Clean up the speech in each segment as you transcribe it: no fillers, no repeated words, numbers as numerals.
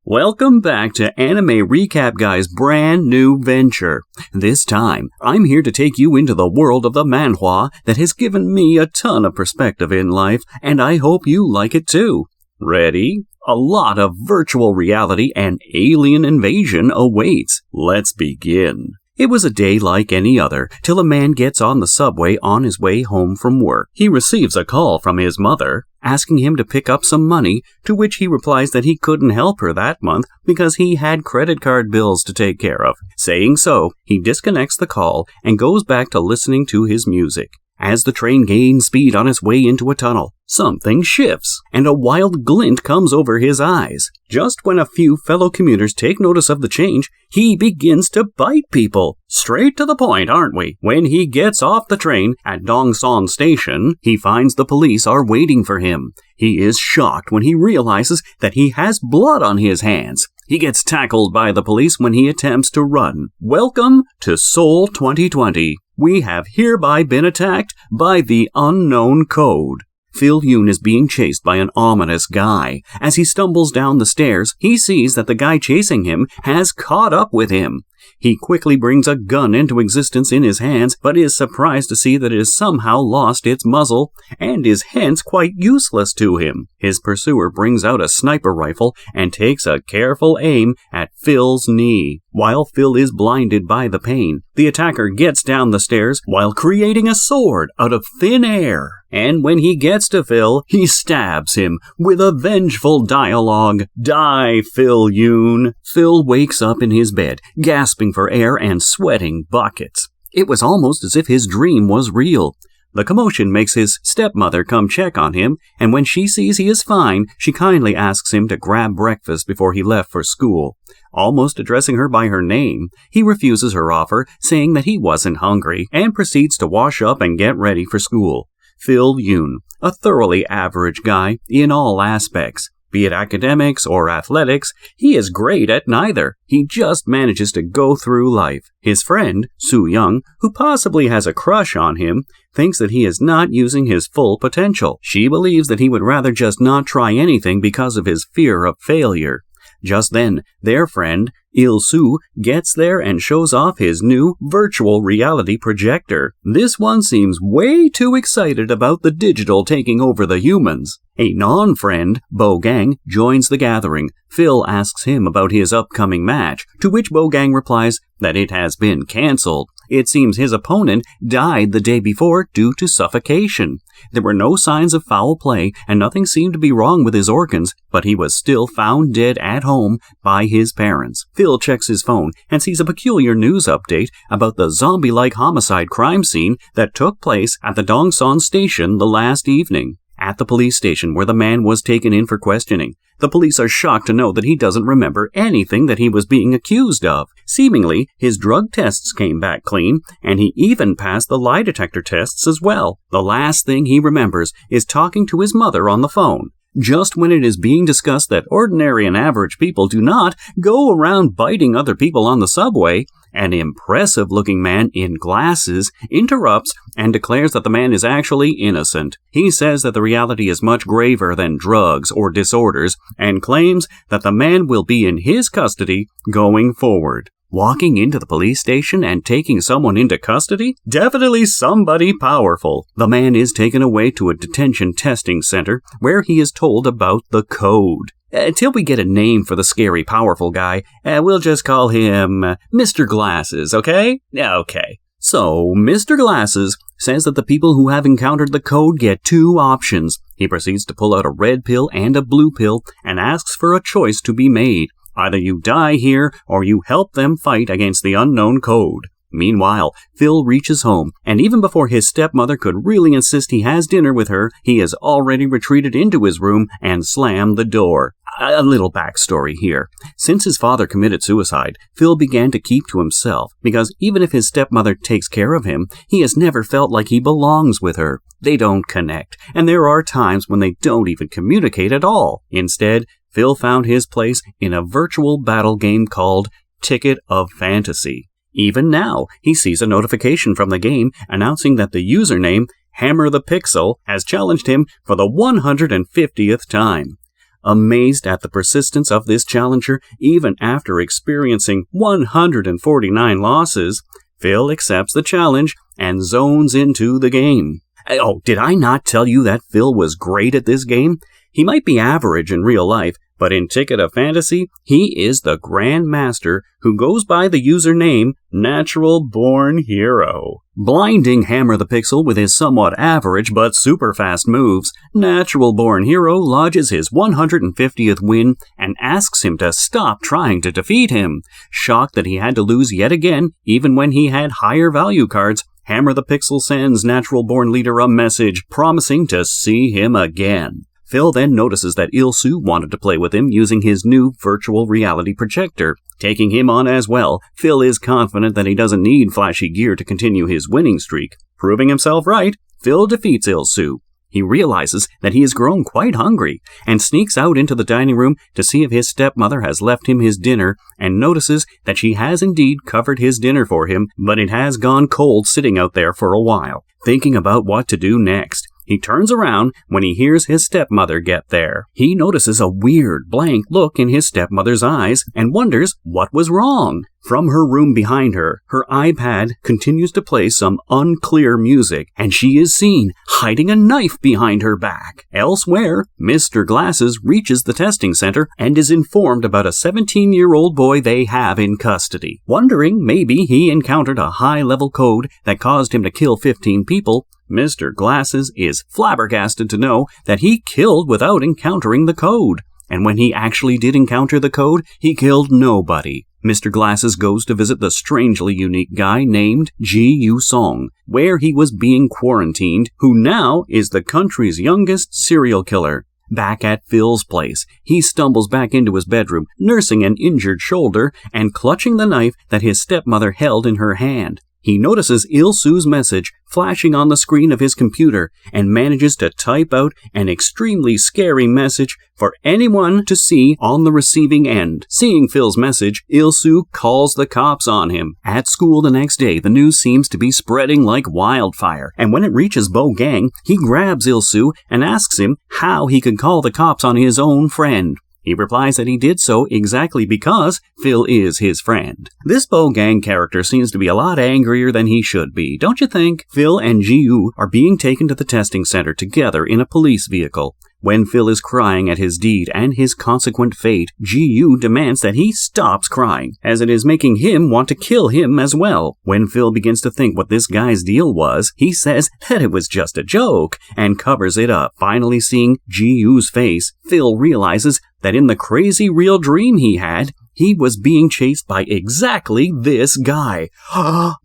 Welcome back to Anime Recap Guy's brand new venture. This time, I'm here to take you into the world of the manhwa that has given me a ton of perspective in life, and I hope you like it too. Ready? A lot of virtual reality and alien invasion awaits. Let's begin. It was a day like any other, till a man gets on the subway on his way home from work. He receives a call from his mother, asking him to pick up some money, to which he replies that he couldn't help her that month because he had credit card bills to take care of. Saying so, he disconnects the call and goes back to listening to his music. As the train gains speed on its way into a tunnel, something shifts, and a wild glint comes over his eyes. Just when a few fellow commuters take notice of the change, he begins to bite people. Straight to the point, aren't we? When he gets off the train at Dongsan Station, he finds the police are waiting for him. He is shocked when he realizes that he has blood on his hands. He gets tackled by the police when he attempts to run. Welcome to Seoul 2020. We have hereby been attacked by the unknown code. Phil Yoon is being chased by an ominous guy. As he stumbles down the stairs, he sees that the guy chasing him has caught up with him. He quickly brings a gun into existence in his hands, but is surprised to see that it has somehow lost its muzzle, and is hence quite useless to him. His pursuer brings out a sniper rifle and takes a careful aim at Phil's knee. While Phil is blinded by the pain, the attacker gets down the stairs while creating a sword out of thin air. And when he gets to Phil, he stabs him with a vengeful dialogue. Die, Phil Yoon. Phil wakes up in his bed, gasping for air and sweating buckets. It was almost as if his dream was real. The commotion makes his stepmother come check on him, and when she sees he is fine, she kindly asks him to grab breakfast before he left for school. Almost addressing her by her name, he refuses her offer, saying that he wasn't hungry, and proceeds to wash up and get ready for school. Phil Yoon, a thoroughly average guy in all aspects. Be it academics or athletics, he is great at neither. He just manages to go through life. His friend, Soo Young, who possibly has a crush on him, thinks that he is not using his full potential. She believes that he would rather just not try anything because of his fear of failure. Just then, their friend, Il-soo, gets there and shows off his new virtual reality projector. This one seems way too excited about the digital taking over the humans. A non-friend, Bo Gang, joins the gathering. Phil asks him about his upcoming match, to which Bo Gang replies that it has been cancelled. It seems his opponent died the day before due to suffocation. There were no signs of foul play, and nothing seemed to be wrong with his organs, but he was still found dead at home by his parents. Phil checks his phone and sees a peculiar news update about the zombie-like homicide crime scene that took place at the Dongsan Station the last evening. At the police station where the man was taken in for questioning, the police are shocked to know that he doesn't remember anything that he was being accused of. Seemingly, his drug tests came back clean, and he even passed the lie detector tests as well. The last thing he remembers is talking to his mother on the phone. Just when it is being discussed that ordinary and average people do not go around biting other people on the subway, an impressive-looking man in glasses interrupts and declares that the man is actually innocent. He says that the reality is much graver than drugs or disorders, and claims that the man will be in his custody going forward. Walking into the police station and taking someone into custody? Definitely somebody powerful. The man is taken away to a detention testing center where he is told about the code. Till we get a name for the scary powerful guy, we'll just call him Mr. Glasses, okay? Okay. So, Mr. Glasses says that the people who have encountered the code get two options. He proceeds to pull out a red pill and a blue pill and asks for a choice to be made. Either you die here, or you help them fight against the unknown code. Meanwhile, Phil reaches home, and even before his stepmother could really insist he has dinner with her, he has already retreated into his room and slammed the door. A little backstory here. Since his father committed suicide, Phil began to keep to himself, because even if his stepmother takes care of him, he has never felt like he belongs with her. They don't connect, and there are times when they don't even communicate at all. Instead, Phil found his place in a virtual battle game called Ticket of Fantasy. Even now, he sees a notification from the game announcing that the username Hammer the Pixel has challenged him for the 150th time. Amazed at the persistence of this challenger, even after experiencing 149 losses, Phil accepts the challenge and zones into the game. Oh, did I not tell you that Phil was great at this game? He might be average in real life, but in Ticket of Fantasy, he is the Grand Master who goes by the username Natural Born Hero. Blinding Hammer the Pixel with his somewhat average but super fast moves, Natural Born Hero lodges his 150th win and asks him to stop trying to defeat him. Shocked that he had to lose yet again, even when he had higher value cards, Hammer the Pixel sends Natural Born Leader a message promising to see him again. Phil then notices that Il-Su wanted to play with him using his new virtual reality projector. Taking him on as well, Phil is confident that he doesn't need flashy gear to continue his winning streak. Proving himself right, Phil defeats Il-Su. He realizes that he has grown quite hungry and sneaks out into the dining room to see if his stepmother has left him his dinner and notices that she has indeed covered his dinner for him, but it has gone cold sitting out there for a while. Thinking about what to do next, he turns around when he hears his stepmother get there. He notices a weird, blank look in his stepmother's eyes and wonders what was wrong. From her room behind her, her iPad continues to play some unclear music, and she is seen hiding a knife behind her back. Elsewhere, Mr. Glasses reaches the testing center and is informed about a 17-year-old boy they have in custody. Wondering maybe he encountered a high-level code that caused him to kill 15 people, Mr. Glasses is flabbergasted to know that he killed without encountering the code. And when he actually did encounter the code, he killed nobody. Mr. Glasses goes to visit the strangely unique guy named Ji-Yu Song, where he was being quarantined, who now is the country's youngest serial killer. Back at Phil's place, he stumbles back into his bedroom, nursing an injured shoulder and clutching the knife that his stepmother held in her hand. He notices Il-Su's message flashing on the screen of his computer and manages to type out an extremely scary message for anyone to see on the receiving end. Seeing Phil's message, Il-Su calls the cops on him. At school the next day, the news seems to be spreading like wildfire, and when it reaches Bo Gang, he grabs Il-Su and asks him how he could call the cops on his own friend. He replies that he did so exactly because Phil is his friend. This Bo Gang character seems to be a lot angrier than he should be, don't you think? Phil and Ji-Yu are being taken to the testing center together in a police vehicle. When Phil is crying at his deed and his consequent fate, Ji-Yu demands that he stops crying, as it is making him want to kill him as well. When Phil begins to think what this guy's deal was, he says that it was just a joke, and covers it up. Finally seeing Ji-Yu's face, Phil realizes that in the crazy real dream he had, he was being chased by exactly this guy.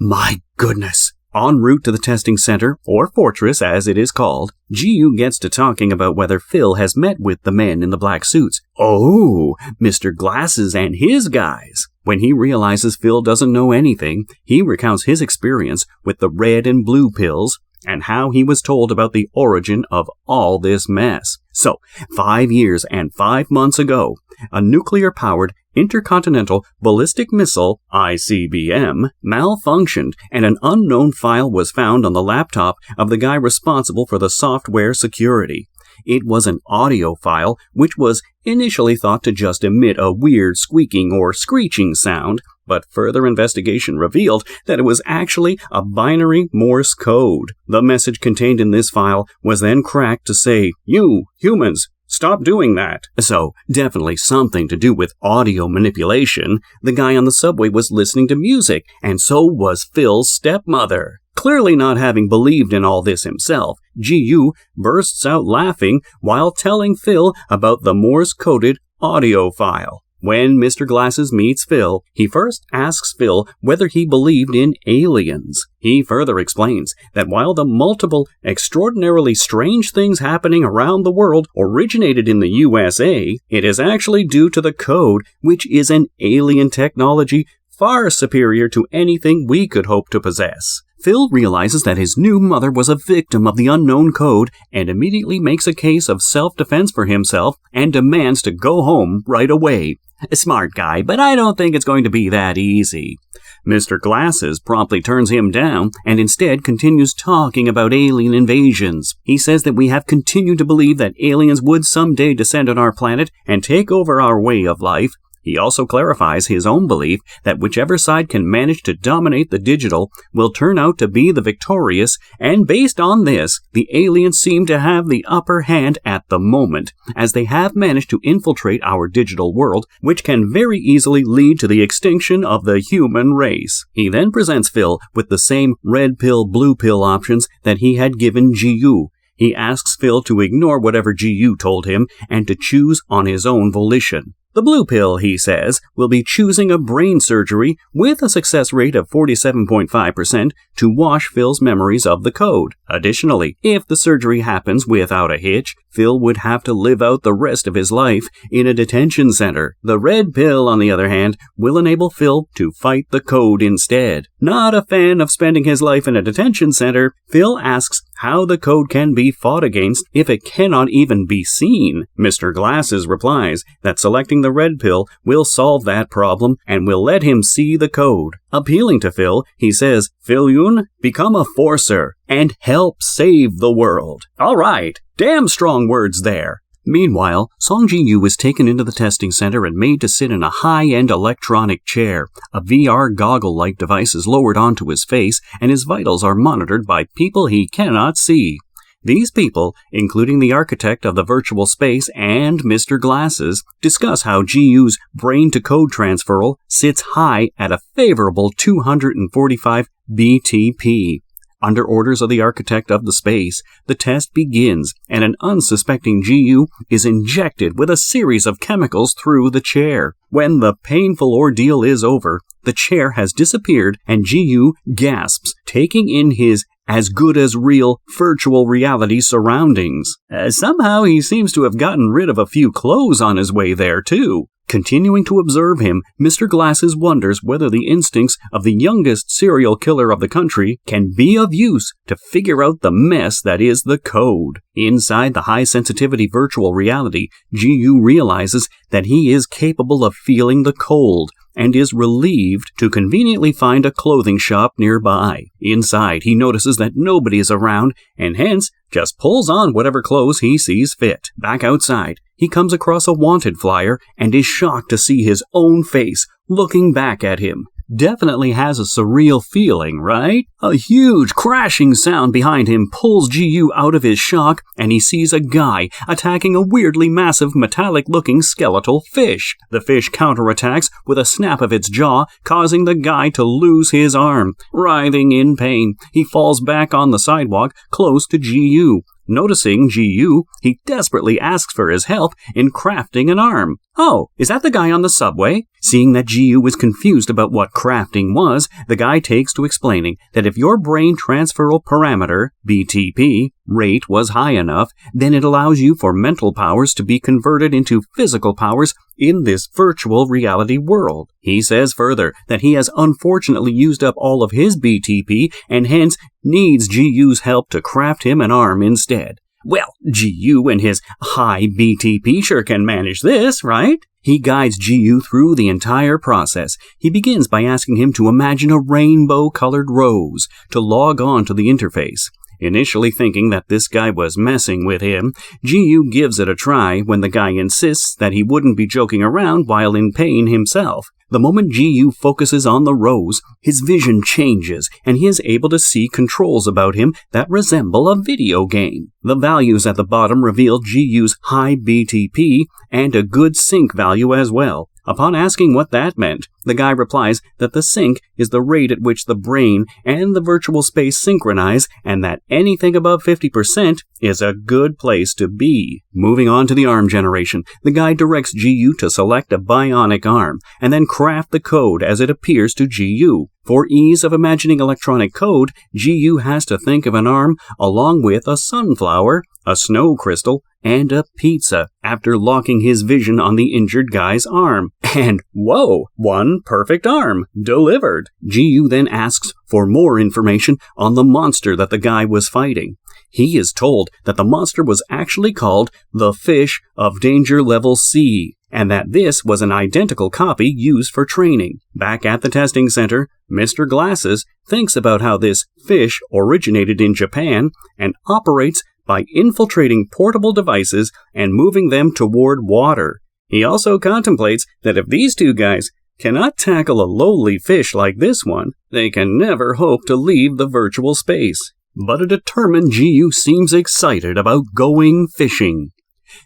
My goodness. En route to the testing center, or fortress as it is called, Ji-Yu gets to talking about whether Phil has met with the men in the black suits. Oh, Mr. Glasses and his guys. When he realizes Phil doesn't know anything, he recounts his experience with the red and blue pills and how he was told about the origin of all this mess. So, 5 years and 5 months ago, a nuclear-powered intercontinental ballistic missile, ICBM, malfunctioned and an unknown file was found on the laptop of the guy responsible for the software security. It was an audio file which was initially thought to just emit a weird squeaking or screeching sound, but further investigation revealed that it was actually a binary Morse code. The message contained in this file was then cracked to say, "You, humans, stop doing that." So, definitely something to do with audio manipulation. The guy on the subway was listening to music, and so was Phil's stepmother. Clearly not having believed in all this himself, Ji-Yu bursts out laughing while telling Phil about the Morse-coded audio file. When Mr. Glasses meets Phil, he first asks Phil whether he believed in aliens. He further explains that while the multiple, extraordinarily strange things happening around the world originated in the USA, it is actually due to the code, which is an alien technology far superior to anything we could hope to possess. Phil realizes that his new mother was a victim of the unknown code and immediately makes a case of self-defense for himself and demands to go home right away. A smart guy, but I don't think it's going to be that easy. Mr. Glasses promptly turns him down and instead continues talking about alien invasions. He says that we have continued to believe that aliens would someday descend on our planet and take over our way of life. He also clarifies his own belief that whichever side can manage to dominate the digital will turn out to be the victorious, and based on this, the aliens seem to have the upper hand at the moment, as they have managed to infiltrate our digital world, which can very easily lead to the extinction of the human race. He then presents Phil with the same red pill, blue pill options that he had given Ji-Yu. He asks Phil to ignore whatever Ji-Yu told him and to choose on his own volition. The blue pill, he says, will be choosing a brain surgery with a success rate of 47.5% to wash Phil's memories of the code. Additionally, if the surgery happens without a hitch, Phil would have to live out the rest of his life in a detention center. The red pill, on the other hand, will enable Phil to fight the code instead. Not a fan of spending his life in a detention center, Phil asks how the code can be fought against if it cannot even be seen. Mr. Glasses replies that selecting the red pill will solve that problem and will let him see the code. Appealing to Phil, he says, "Phil-yun, become a forcer and help save the world." All right, damn strong words there. Meanwhile, Song Ji-Yu is taken into the testing center and made to sit in a high-end electronic chair. A VR goggle-like device is lowered onto his face, and his vitals are monitored by people he cannot see. These people, including the architect of the virtual space and Mr. Glasses, discuss how Ji-Yu's brain-to-code transferal sits high at a favorable 245 BTP. Under orders of the architect of the space, the test begins, and an unsuspecting Ji-Yu is injected with a series of chemicals through the chair. When the painful ordeal is over, the chair has disappeared and Ji-Yu gasps, taking in his as-good-as-real virtual reality surroundings. Somehow he seems to have gotten rid of a few clothes on his way there, too. Continuing to observe him, Mr. Glasses wonders whether the instincts of the youngest serial killer of the country can be of use to figure out the mess that is the code. Inside the high-sensitivity virtual reality, Ji-Yu realizes that he is capable of feeling the cold, and is relieved to conveniently find a clothing shop nearby. Inside, he notices that nobody is around, and hence just pulls on whatever clothes he sees fit. Back outside, he comes across a wanted flyer and is shocked to see his own face looking back at him. Definitely has a surreal feeling, right? A huge crashing sound behind him pulls Ji-Yu out of his shock, and he sees a guy attacking a weirdly massive metallic-looking skeletal fish. The fish counterattacks with a snap of its jaw, causing the guy to lose his arm. Writhing in pain, he falls back on the sidewalk close to Ji-Yu. Noticing Ji-Yu, he desperately asks for his help in crafting an arm. Oh, is that the guy on the subway? Seeing that Ji-Yu is confused about what crafting was, the guy takes to explaining that if your brain transferal parameter, BTP, rate was high enough, then it allows you for mental powers to be converted into physical powers in this virtual reality world. He says further that he has unfortunately used up all of his BTP and hence needs Ji-Yu's help to craft him an arm instead. Well, Ji-Yu and his high BTP sure can manage this, right? He guides Ji-Yu through the entire process. He begins by asking him to imagine a rainbow-colored rose to log on to the interface. Initially thinking that this guy was messing with him, Ji-Yu gives it a try when the guy insists that he wouldn't be joking around while in pain himself. The moment Ji-Yu focuses on the rose, his vision changes and he is able to see controls about him that resemble a video game. The values at the bottom reveal Ji-Yu's high BTP and a good sync value as well. Upon asking what that meant, the guy replies that the sync is the rate at which the brain and the virtual space synchronize, and that anything above 50% is a good place to be. Moving on to the arm generation, the guide directs GU to select a bionic arm, and then craft the code as it appears to GU. For ease of imagining electronic code, GU has to think of an arm along with a sunflower, a snow crystal, and a pizza after locking his vision on the injured guy's arm. And whoa, one perfect arm, delivered. GU then asks for more information on the monster that the guy was fighting. He is told that the monster was actually called the Fish of Danger Level C, and that this was an identical copy used for training. Back at the testing center, Mr. Glasses thinks about how this fish originated in Japan and operates by infiltrating portable devices and moving them toward water. He also contemplates that if these two guys cannot tackle a lowly fish like this one, they can never hope to leave the virtual space. But a determined GU seems excited about going fishing.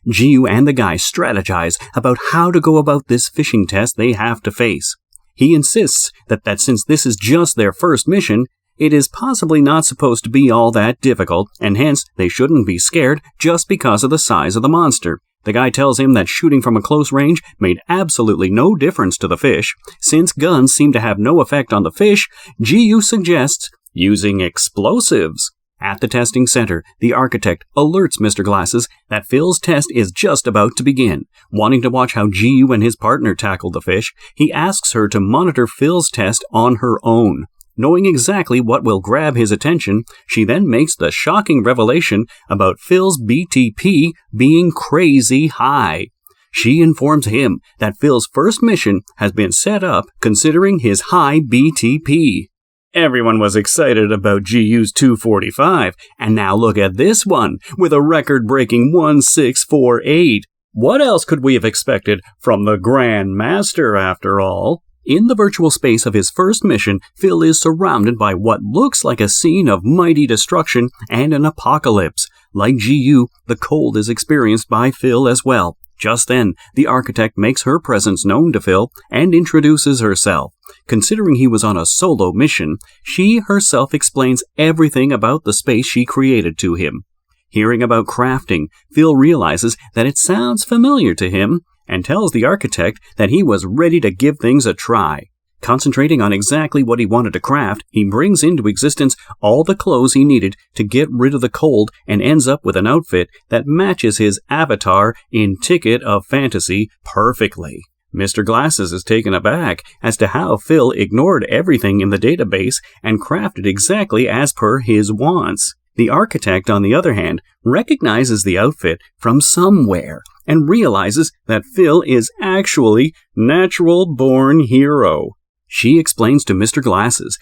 GU and the guy strategize about how to go about this fishing test they have to face. He insists that since this is just their first mission, it is possibly not supposed to be all that difficult, and hence they shouldn't be scared just because of the size of the monster. The guy tells him that shooting from a close range made absolutely no difference to the fish. Since guns seem to have no effect on the fish, GU suggests using explosives. At the testing center, the architect alerts Mr. Glasses that Phil's test is just about to begin. Wanting to watch how GU and his partner tackle the fish, he asks her to monitor Phil's test on her own. Knowing exactly what will grab his attention, she then makes the shocking revelation about Phil's BTP being crazy high. She informs him that Phil's first mission has been set up considering his high BTP. Everyone was excited about GU's 245, and now look at this one, with a record-breaking 1648. What else could we have expected from the Grand Master, after all? In the virtual space of his first mission, Phil is surrounded by what looks like a scene of mighty destruction and an apocalypse. Like GU, the cold is experienced by Phil as well. Just then, the architect makes her presence known to Phil and introduces herself. Considering he was on a solo mission, she herself explains everything about the space she created to him. Hearing about crafting, Phil realizes that it sounds familiar to him and tells the architect that he was ready to give things a try. Concentrating on exactly what he wanted to craft, he brings into existence all the clothes he needed to get rid of the cold and ends up with an outfit that matches his avatar in Ticket of Fantasy perfectly. Mr. Glasses is taken aback as to how Phil ignored everything in the database and crafted exactly as per his wants. The architect, on the other hand, recognizes the outfit from somewhere and realizes that Phil is actually natural-born hero. She explains to Mr. Glasses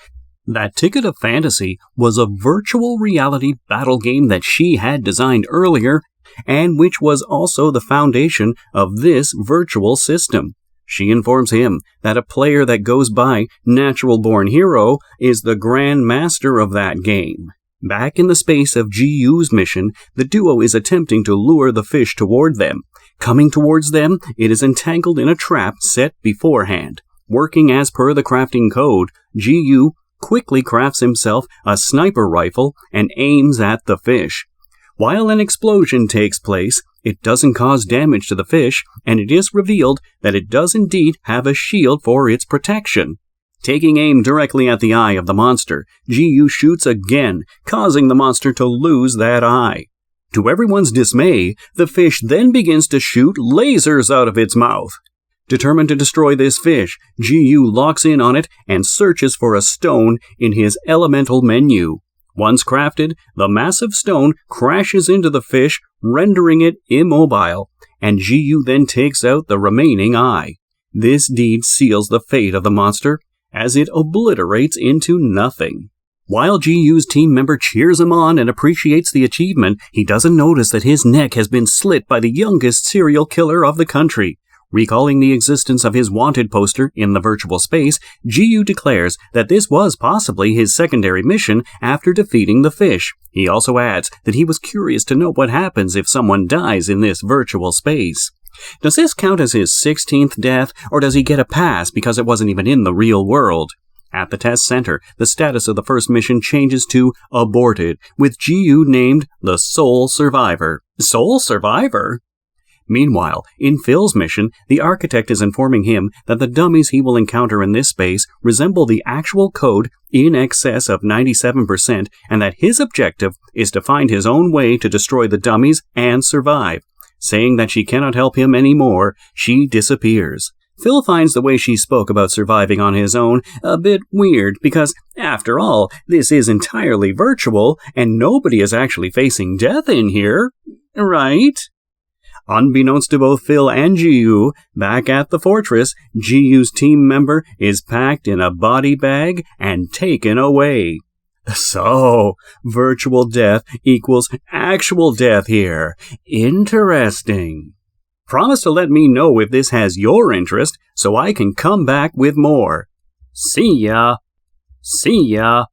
that Ticket of Fantasy was a virtual reality battle game that she had designed earlier and which was also the foundation of this virtual system. She informs him that a player that goes by Natural-Born Hero is the Grand Master of that game. Back in the space of GU's mission, the duo is attempting to lure the fish toward them. Coming towards them, it is entangled in a trap set beforehand. Working as per the crafting code, GU quickly crafts himself a sniper rifle and aims at the fish. While an explosion takes place, it doesn't cause damage to the fish, and it is revealed that it does indeed have a shield for its protection. Taking aim directly at the eye of the monster, GU shoots again, causing the monster to lose that eye. To everyone's dismay, the fish then begins to shoot lasers out of its mouth. Determined to destroy this fish, GU locks in on it and searches for a stone in his elemental menu. Once crafted, the massive stone crashes into the fish, rendering it immobile, and GU then takes out the remaining eye. This deed seals the fate of the monster, as it obliterates into nothing. While GU's team member cheers him on and appreciates the achievement, he doesn't notice that his neck has been slit by the youngest serial killer of the country. Recalling the existence of his wanted poster in the virtual space, GU declares that this was possibly his secondary mission after defeating the fish. He also adds that he was curious to know what happens if someone dies in this virtual space. Does this count as his 16th death, or does he get a pass because it wasn't even in the real world? At the test center, the status of the first mission changes to aborted, with Ji-yu named the sole survivor. Sole survivor? Meanwhile, in Phil's mission, the architect is informing him that the dummies he will encounter in this space resemble the actual code in excess of 97%, and that his objective is to find his own way to destroy the dummies and survive. Saying that she cannot help him anymore, she disappears. Phil finds the way she spoke about surviving on his own a bit weird because, after all, this is entirely virtual and nobody is actually facing death in here, right? Unbeknownst to both Phil and Ji-yu, back at the fortress, Ji-yu's team member is packed in a body bag and taken away. So, virtual death equals actual death here. Interesting. Promise to let me know if this has your interest so I can come back with more. See ya. See ya.